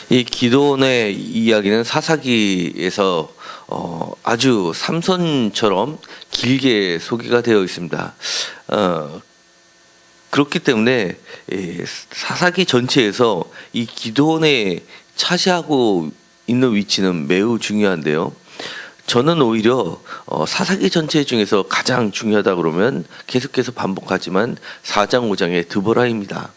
이 기도원의 이야기는 사사기에서 아주 삼선처럼 길게 소개가 되어 있습니다. 그렇기 때문에 사사기 전체에서 이 기도원에 차지하고 있는 위치는 매우 중요한데요. 저는 오히려 사사기 전체 중에서 가장 중요하다 그러면 계속해서 반복하지만 4장 5장의 드보라입니다.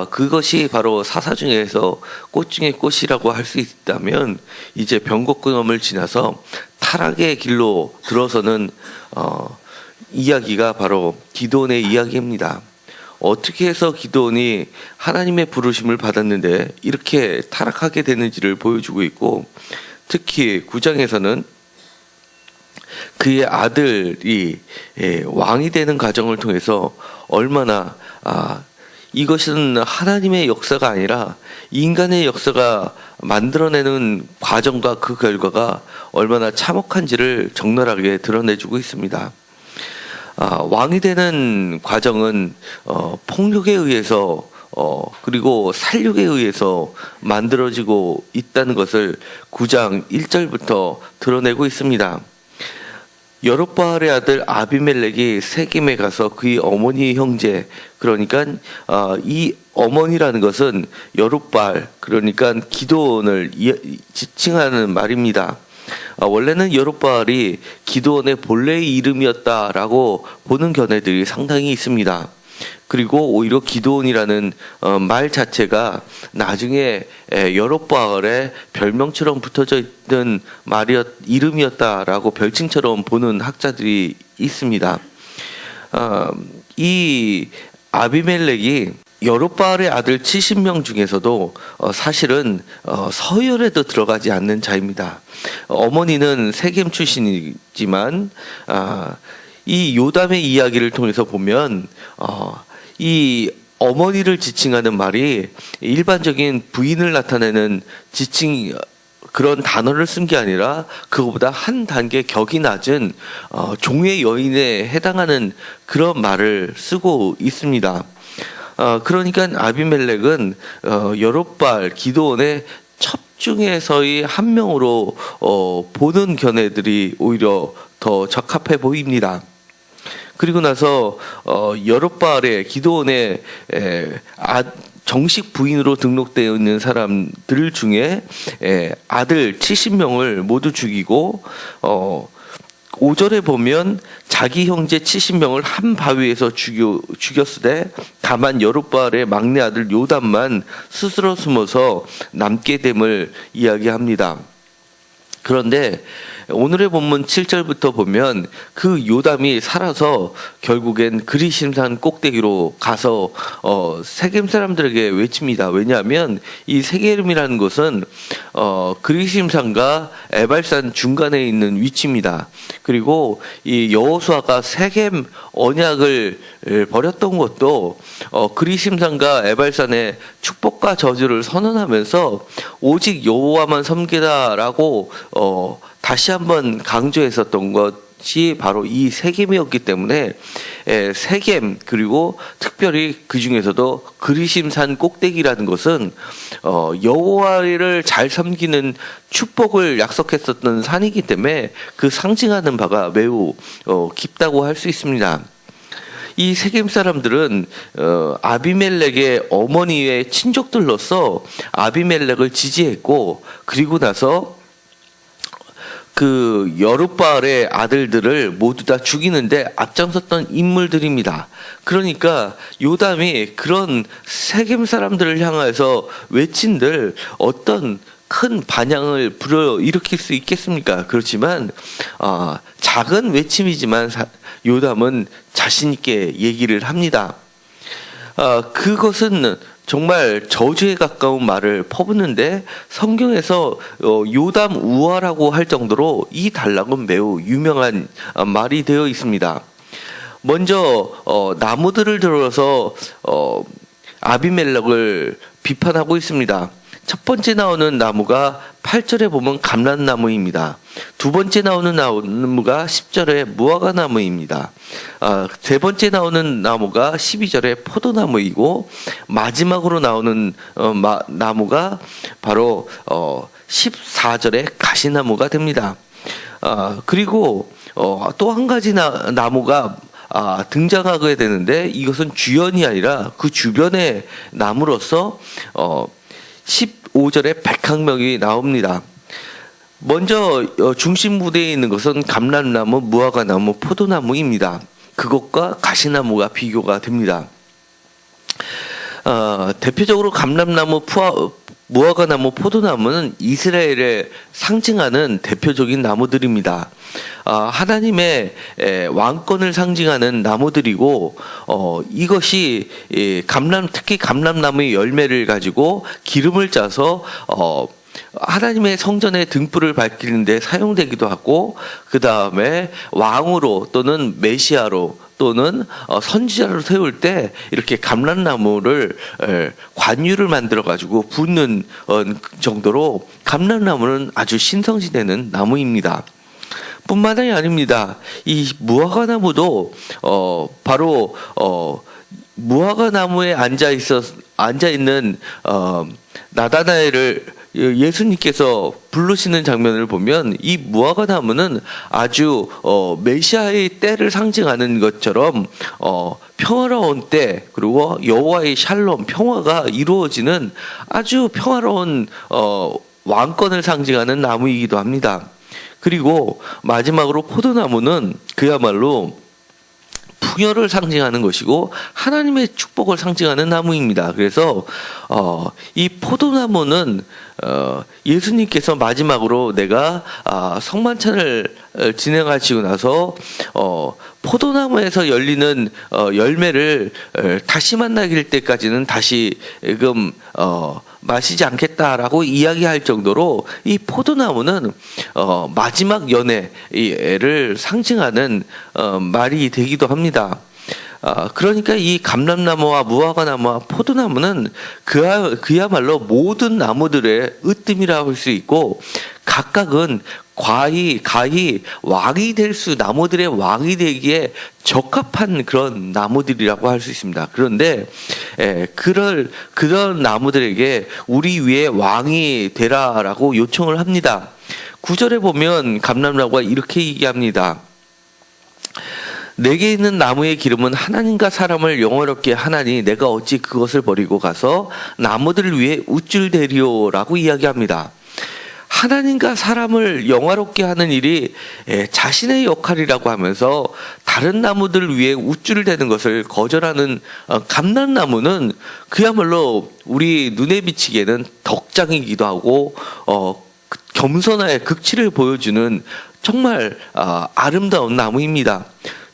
그것이 바로 사사 중에서 꽃 중에 꽃이라고 할 수 있다면 이제 병곡근엄을 지나서 타락의 길로 들어서는 이야기가 바로 기도원의 이야기입니다. 어떻게 해서 기도원이 하나님의 부르심을 받았는데 이렇게 타락하게 되는지를 보여주고 있고, 특히 9장에서는 그의 아들이 왕이 되는 과정을 통해서 얼마나 이것은 하나님의 역사가 아니라 인간의 역사가 만들어내는 과정과 그 결과가 얼마나 참혹한지를 적나라하게 드러내주고 있습니다. 왕이 되는 과정은 폭력에 의해서 그리고 살육에 의해서 만들어지고 있다는 것을 9장 1절부터 드러내고 있습니다. 여룹바알의 아들 아비멜렉이 세겜에 가서 그의 어머니 형제, 그러니까 이 어머니라는 것은 여룹바알, 그러니까 기드온을 지칭하는 말입니다. 원래는 여룹바알이 기드온의 본래의 이름이었다라고 보는 견해들이 상당히 있습니다. 그리고 오히려 기드온이라는 말 자체가 나중에 여룹바알의 별명처럼 붙어져 있던 이름이었다라고 별칭처럼 보는 학자들이 있습니다. 이 아비멜렉이 여룹바알의 아들 70명 중에서도 사실은 서열에도 들어가지 않는 자입니다. 어머니는 세겜 출신이지만 이 요담의 이야기를 통해서 보면 이 어머니를 지칭하는 말이 일반적인 부인을 나타내는 지칭 그런 단어를 쓴 게 아니라 그거보다 한 단계 격이 낮은 종의 여인에 해당하는 그런 말을 쓰고 있습니다. 그러니까 아비멜렉은 여룹바알 기드온의 첩중에서의 한 명으로 보는 견해들이 오히려 더 적합해 보입니다. 그리고 나서 여룹바알의 기드온의 정식 부인으로 등록되어 있는 사람들 중에 아들 70명을 모두 죽이고 5절에 보면 자기 형제 70명을 한 바위에서 죽였으되 다만 여룹바알의 막내 아들 요담만 스스로 숨어서 남게 됨을 이야기합니다. 그런데 오늘의 본문 7절부터 보면 그 요담이 살아서 결국엔 그리심산 꼭대기로 가서 세겜 사람들에게 외칩니다. 왜냐하면 이 세겜이라는 곳은 그리심산과 에발산 중간에 있는 위치입니다. 그리고 이 여호수아가 세겜 언약을 버렸던 것도 그리심산과 에발산의 축복과 저주를 선언하면서 오직 여호와만 섬기다라고 다시 한번 강조했었던 것이 바로 이 세겜이었기 때문에 세겜, 그리고 특별히 그 중에서도 그리심산 꼭대기라는 것은 여호와를 잘 섬기는 축복을 약속했었던 산이기 때문에 그 상징하는 바가 매우 깊다고 할 수 있습니다. 이 세겜 사람들은 아비멜렉의 어머니의 친족들로서 아비멜렉을 지지했고, 그리고 나서 그 여룹바알의 아들들을 모두 다 죽이는데 앞장섰던 인물들입니다. 그러니까 요담이 그런 세겜 사람들을 향해서 외친들 어떤 큰 반향을 불러일으킬 수 있겠습니까? 그렇지만 작은 외침이지만 요담은 자신 있게 얘기를 합니다. 그것은 정말 저주에 가까운 말을 퍼붓는데 성경에서 요담 우화라고 할 정도로 이 단락은 매우 유명한 말이 되어 있습니다. 먼저 나무들을 들어서 아비멜렉을 비판하고 있습니다. 첫 번째 나오는 나무가 8절에 보면 감람나무입니다. 두 번째 나오는 나무가 10절에 무화과나무입니다. 세 번째 나오는 나무가 12절에 포도나무이고 마지막으로 나오는 나무가 바로 14절에 가시나무가 됩니다. 그리고 또 한 가지 나무가 등장하게 되는데 이것은 주연이 아니라 그 주변의 나무로서 15절에 백항명이 나옵니다. 먼저 중심 무대에 있는 것은 감람나무, 무화과나무, 포도나무입니다. 그것과 가시나무가 비교가 됩니다. 대표적으로 감람나무, 무화과나무, 포도나무는 이스라엘을 상징하는 대표적인 나무들입니다. 하나님의 왕권을 상징하는 나무들이고 이것이 특히 감람나무의 열매를 가지고 기름을 짜서 하나님의 성전의 등불을 밝히는데 사용되기도 하고 그 다음에 왕으로 또는 메시아로 또는 선지자로 세울 때 이렇게 감람나무를 관유를 만들어 가지고 붓는 정도로 감람나무는 아주 신성시되는 나무입니다. 뿐만이 아닙니다. 이 무화과나무도 바로 무화과나무에 앉아 있는 나다나엘을 예수님께서 부르시는 장면을 보면 이 무화과나무는 아주 메시아의 때를 상징하는 것처럼 평화로운 때 그리고 여호와의 샬롬 평화가 이루어지는 아주 평화로운 왕권을 상징하는 나무이기도 합니다. 그리고 마지막으로 포도나무는 그야말로 풍요를 상징하는 것이고 하나님의 축복을 상징하는 나무입니다. 그래서 이 포도나무는 예수님께서 마지막으로 내가 성만찬을 진행하시고 나서 포도나무에서 열리는 열매를 다시 만나길 때까지는 다시금 마시지 않겠다라고 이야기할 정도로 이 포도나무는 마지막 연애를 상징하는 말이 되기도 합니다. 그러니까 이 감람나무와 무화과나무와 포도나무는 그야말로 모든 나무들의 으뜸이라고 할 수 있고 각각은 가히 왕이 될 나무들의 왕이 되기에 적합한 그런 나무들이라고 할 수 있습니다. 그런데 그런 나무들에게 우리 위에 왕이 되라라고 요청을 합니다. 9절에 보면 감람나무가 이렇게 얘기합니다. 내게 있는 나무의 기름은 하나님과 사람을 영화롭게 하나니 내가 어찌 그것을 버리고 가서 나무들을 위해 우쭐대리오라고 이야기합니다. 하나님과 사람을 영화롭게 하는 일이 자신의 역할이라고 하면서 다른 나무들을 위해 우쭐대는 것을 거절하는 감람나무는 그야말로 우리 눈에 비치기에는 덕장이기도 하고 겸손의 극치를 보여주는 정말 아름다운 나무입니다.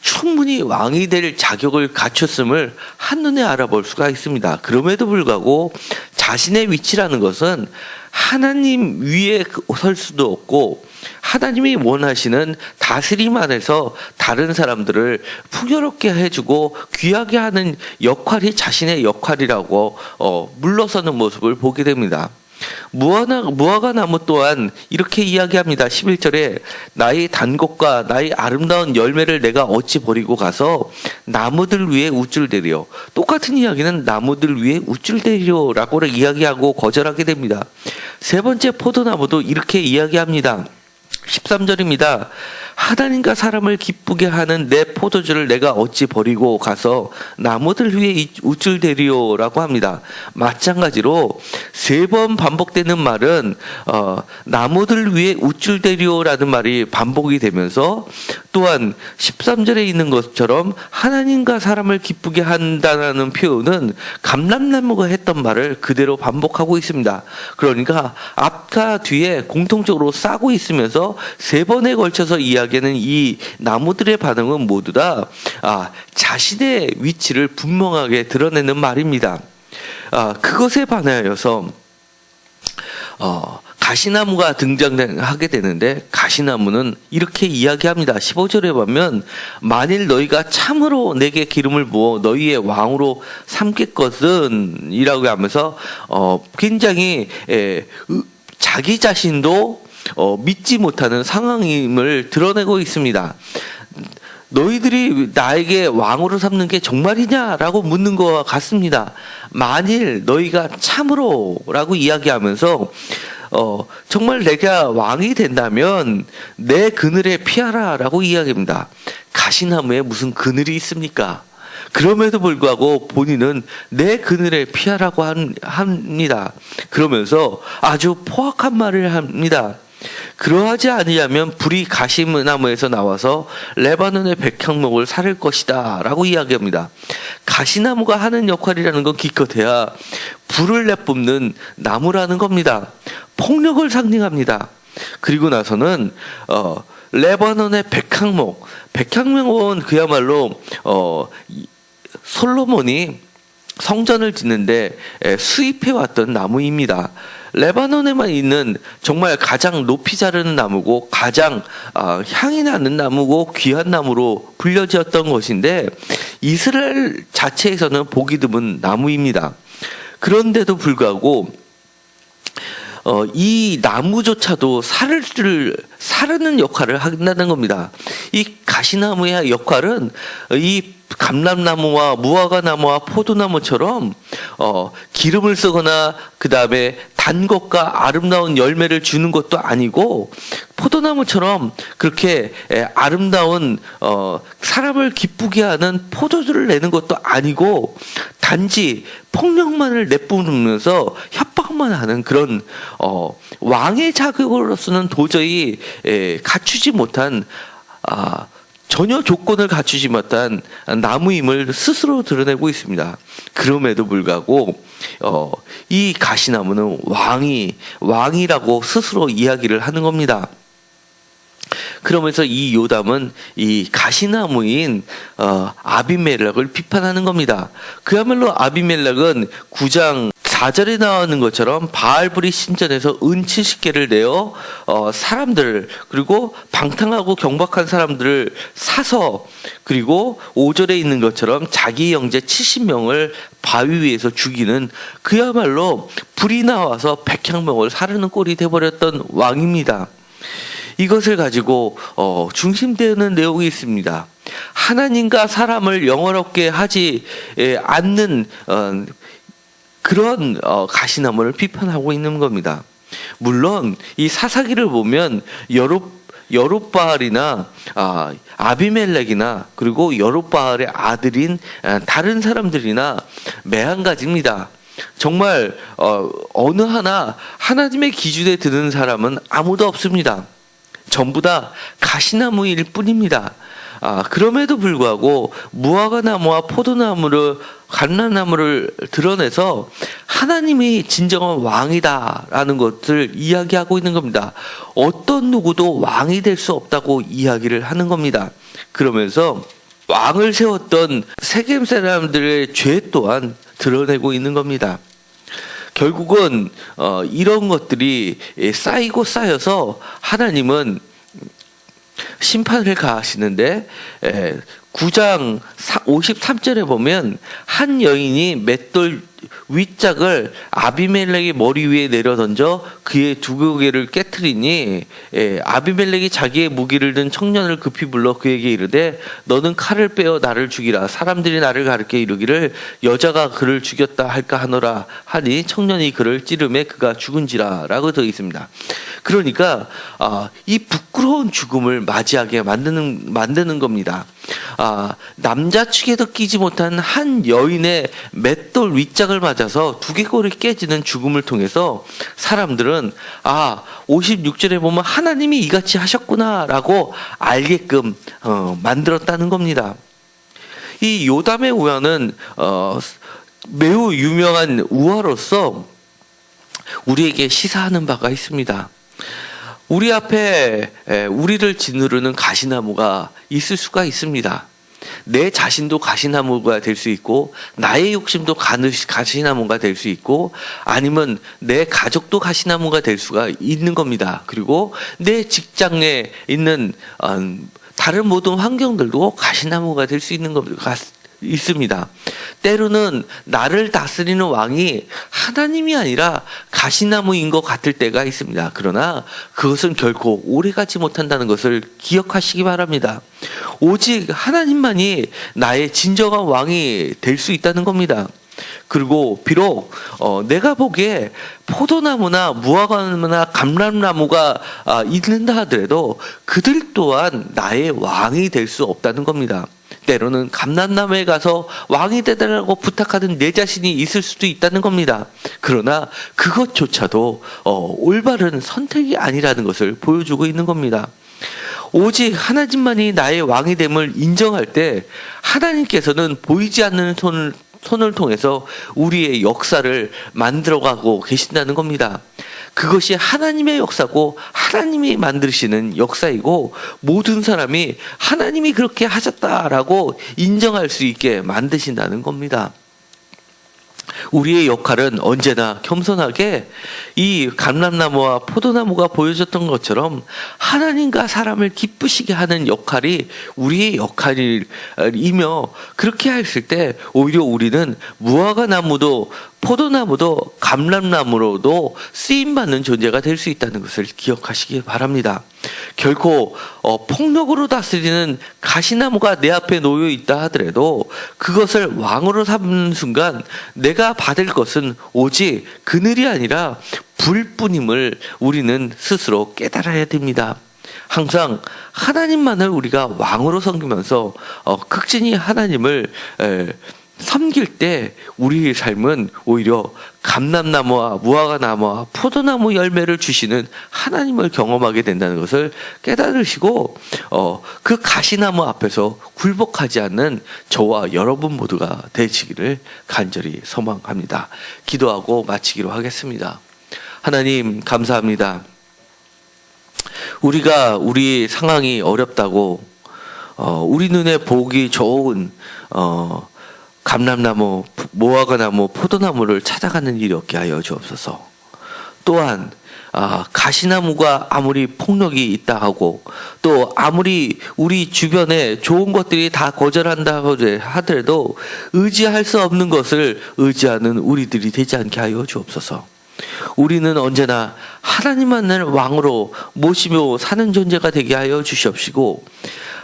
충분히 왕이 될 자격을 갖췄음을 한눈에 알아볼 수가 있습니다. 그럼에도 불구하고 자신의 위치라는 것은 하나님 위에 설 수도 없고 하나님이 원하시는 다스림 안에서 다른 사람들을 풍요롭게 해주고 귀하게 하는 역할이 자신의 역할이라고 물러서는 모습을 보게 됩니다. 무화과나무 또한 이렇게 이야기합니다. 11절에 나의 단곡과 나의 아름다운 열매를 내가 어찌 버리고 가서 나무들 위에 우쭐대리오. 똑같은 이야기는 나무들 위에 우쭐대리오라고 이야기하고 거절하게 됩니다. 세 번째 포도나무도 이렇게 이야기합니다. 13절입니다. 하나님과 사람을 기쁘게 하는 내 포도주를 내가 어찌 버리고 가서 나무들 위에 우쭐대리오라고 합니다. 마찬가지로 세 번 반복되는 말은 나무들 위에 우쭐대리오라는 말이 반복이 되면서 또한 13절에 있는 것처럼 하나님과 사람을 기쁘게 한다는 표현은 감람나무가 했던 말을 그대로 반복하고 있습니다. 그러니까 앞과 뒤에 공통적으로 싸고 있으면서 세 번에 걸쳐서 이야기하는 이 나무들의 반응은 모두 다 자신의 위치를 분명하게 드러내는 말입니다. 그것에 반하여서 가시나무가 등장하게 되는데 가시나무는 이렇게 이야기합니다. 15절에 보면 만일 너희가 참으로 내게 기름을 부어 너희의 왕으로 삼겠거든 이라고 하면서 굉장히 자기 자신도 믿지 못하는 상황임을 드러내고 있습니다. 너희들이 나에게 왕으로 삼는 게 정말이냐라고 묻는 것과 같습니다. 만일 너희가 참으로라고 이야기하면서 정말 내가 왕이 된다면 내 그늘에 피하라라고 이야기합니다. 가시나무에 무슨 그늘이 있습니까? 그럼에도 불구하고 본인은 내 그늘에 피하라고 합니다. 그러면서 아주 포악한 말을 합니다. 그러하지 아니하면 불이 가시나무에서 나와서 레바논의 백향목을 사를 것이다 라고 이야기합니다. 가시나무가 하는 역할이라는 건 기껏해야 불을 내뿜는 나무라는 겁니다. 폭력을 상징합니다. 그리고 나서는 레바논의 백향목은 그야말로 솔로몬이 성전을 짓는데 수입해왔던 나무입니다. 레바논에만 있는 정말 가장 높이 자르는 나무고 가장 향이 나는 나무고 귀한 나무로 불려졌던 것인데 이스라엘 자체에서는 보기 드문 나무입니다. 그런데도 불구하고 이 나무조차도 사르는 역할을 한다는 겁니다. 이 가시나무의 역할은 이 감람나무와 무화과나무와 포도나무처럼 기름을 쓰거나 그 다음에 단 것과 아름다운 열매를 주는 것도 아니고 포도나무처럼 그렇게 아름다운 사람을 기쁘게 하는 포도주를 내는 것도 아니고 단지 폭력만을 내뿜으면서 협박만 하는 그런 왕의 자격으로서는 도저히 갖추지 못한 전혀 조건을 갖추지 못한 나무임을 스스로 드러내고 있습니다. 그럼에도 불구하고 이 가시나무는 왕이라고 스스로 이야기를 하는 겁니다. 그러면서 이 요담은 이 가시나무인 아비멜렉을 비판하는 겁니다. 그야말로 아비멜렉은 9장 4절에 나오는 것처럼 바알브리 신전에서 은 70개를 내어 사람들 그리고 방탕하고 경박한 사람들을 사서 그리고 5절에 있는 것처럼 자기 형제 70명을 바위 위에서 죽이는 그야말로 불이 나와서 백향목을 사르는 꼴이 돼버렸던 왕입니다. 이것을 가지고 중심되는 내용이 있습니다. 하나님과 사람을 영화롭게 하지 않는 그런 가시나무를 비판하고 있는 겁니다. 물론 이 사사기를 보면 여롯바알이나 아비멜렉이나 그리고 여롯바알의 아들인 다른 사람들이나 매한가지입니다. 정말 어느 하나 하나님의 기준에 드는 사람은 아무도 없습니다. 전부 다 가시나무일 뿐입니다. 그럼에도 불구하고 무화과나무와 포도나무를 감람나무를 드러내서 하나님이 진정한 왕이다라는 것을 이야기하고 있는 겁니다. 어떤 누구도 왕이 될 수 없다고 이야기를 하는 겁니다. 그러면서 왕을 세웠던 세겜 사람들의 죄 또한 드러내고 있는 겁니다. 결국은 이런 것들이 쌓이고 쌓여서 하나님은 심판을 가하시는데 9장 53절에 보면 한 여인이 맷돌 윗짝을 아비멜렉의 머리 위에 내려던져 그의 두 고개를 깨트리니 아비멜렉이 자기의 무기를 든 청년을 급히 불러 그에게 이르되 너는 칼을 빼어 나를 죽이라 사람들이 나를 가르쳐 이르기를 여자가 그를 죽였다 할까 하노라 하니 청년이 그를 찌르매 그가 죽은지라 라고 되어 있습니다. 그러니까 이 부끄러운 죽음을 맞이하게 만드는 겁니다. 남자 축에도 끼지 못한 한 여인의 맷돌 윗짝을 맞아서 두개골이 깨지는 죽음을 통해서 사람들은 56절에 보면 하나님이 이같이 하셨구나라고 알게끔 만들었다는 겁니다. 이 요담의 우화는 매우 유명한 우화로서 우리에게 시사하는 바가 있습니다. 우리 앞에 우리를 짓누르는 가시나무가 있을 수가 있습니다. 내 자신도 가시나무가 될 수 있고 나의 욕심도 가시나무가 될 수 있고 아니면 내 가족도 가시나무가 될 수가 있는 겁니다. 그리고 내 직장에 있는 다른 모든 환경들도 가시나무가 될 수 있는 겁니다. 있습니다. 때로는 나를 다스리는 왕이 하나님이 아니라 가시나무인 것 같을 때가 있습니다. 그러나 그것은 결코 오래가지 못한다는 것을 기억하시기 바랍니다. 오직 하나님만이 나의 진정한 왕이 될 수 있다는 겁니다. 그리고 비록 내가 보기에 포도나무나 무화과나무나 감람나무가 있는다 하더라도 그들 또한 나의 왕이 될 수 없다는 겁니다. 때로는 감람나무에 가서 왕이 되달라고 부탁하는 내 자신이 있을 수도 있다는 겁니다. 그러나 그것조차도 올바른 선택이 아니라는 것을 보여주고 있는 겁니다. 오직 하나님만이 나의 왕이 됨을 인정할 때 하나님께서는 보이지 않는 손을 통해서 우리의 역사를 만들어가고 계신다는 겁니다. 그것이 하나님의 역사고 하나님이 만드시는 역사이고 모든 사람이 하나님이 그렇게 하셨다라고 인정할 수 있게 만드신다는 겁니다. 우리의 역할은 언제나 겸손하게 이 감람나무와 포도나무가 보여줬던 것처럼 하나님과 사람을 기쁘시게 하는 역할이 우리의 역할이며 그렇게 했을 때 오히려 우리는 무화과나무도 포도나무도 감람나무로도 쓰임받는 존재가 될 수 있다는 것을 기억하시기 바랍니다. 결코 폭력으로 다스리는 가시나무가 내 앞에 놓여 있다 하더라도 그것을 왕으로 삼는 순간 내가 받을 것은 오직 그늘이 아니라 불뿐임을 우리는 스스로 깨달아야 됩니다. 항상 하나님만을 우리가 왕으로 섬기면서 극진히 하나님을 섬길 때 우리의 삶은 오히려 감람나무와 무화과나무와 포도나무 열매를 주시는 하나님을 경험하게 된다는 것을 깨달으시고 그 가시나무 앞에서 굴복하지 않는 저와 여러분 모두가 되시기를 간절히 소망합니다. 기도하고 마치기로 하겠습니다. 하나님 감사합니다. 우리가 우리 상황이 어렵다고 우리 눈에 보기 좋은 감람나무, 무화과나무, 포도나무를 찾아가는 일이 없게 하여 주옵소서. 또한 가시나무가 아무리 폭력이 있다 하고 또 아무리 우리 주변에 좋은 것들이 다 거절한다고 하더라도 의지할 수 없는 것을 의지하는 우리들이 되지 않게 하여 주옵소서. 우리는 언제나 하나님만을 왕으로 모시며 사는 존재가 되게 하여 주시옵시고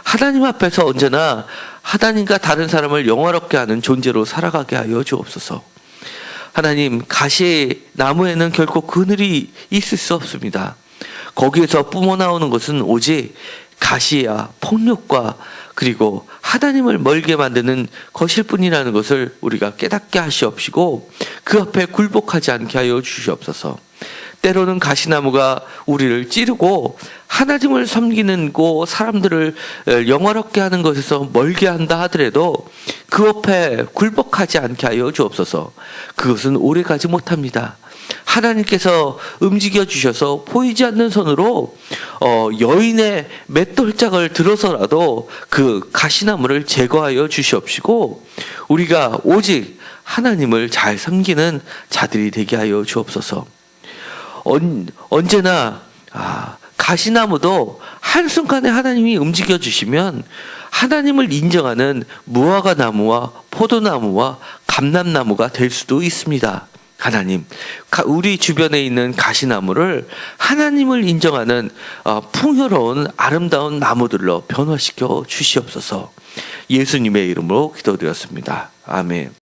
하나님 앞에서 언제나 하나님과 다른 사람을 영화롭게 하는 존재로 살아가게 하여 주옵소서. 하나님, 가시나무에는 결코 그늘이 있을 수 없습니다. 거기에서 뿜어나오는 것은 오직 가시와 폭력과 그리고 하나님을 멀게 만드는 것일 뿐이라는 것을 우리가 깨닫게 하시옵시고 그 앞에 굴복하지 않게 하여 주시옵소서. 때로는 가시나무가 우리를 찌르고 하나님을 섬기는 곳 사람들을 영화롭게 하는 것에서 멀게 한다 하더라도 그 앞에 굴복하지 않게 하여 주옵소서. 그것은 오래가지 못합니다. 하나님께서 움직여 주셔서 보이지 않는 손으로 여인의 맷돌짝을 들어서라도 그 가시나무를 제거하여 주시옵시고 우리가 오직 하나님을 잘 섬기는 자들이 되게 하여 주옵소서. 언제나 가시나무도 한순간에 하나님이 움직여 주시면 하나님을 인정하는 무화과나무와 포도나무와 감람나무가 될 수도 있습니다. 하나님, 우리 주변에 있는 가시나무를 하나님을 인정하는 풍요로운 아름다운 나무들로 변화시켜 주시옵소서. 예수님의 이름으로 기도드렸습니다. 아멘.